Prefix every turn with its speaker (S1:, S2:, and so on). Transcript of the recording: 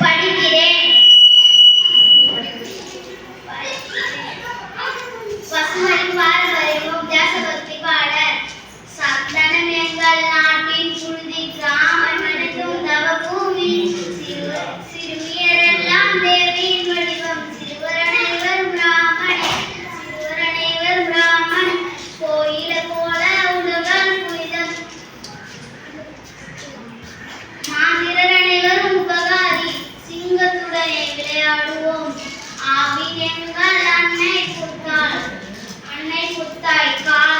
S1: படிக்கிறேன். பசுமையின் பாரம்பரியமும் தேசபக்தி பாடல். சந்தனம் எங்கள் நாட்டின் புழுதி கிராமம் அனைத்தும் தவபூமி. சிறுமியரெல்லாம் தேவியின் வடிவம். சிறுவரனைவர் பிராமணன் கோயில போல உலகம் புனிதம். மாவீரர் அனைவரும் உபகாரி. சிங்கத்துடனே விளையாடுவோம். ஆவின் எங்கள் அன்னை புத்தாய் காலை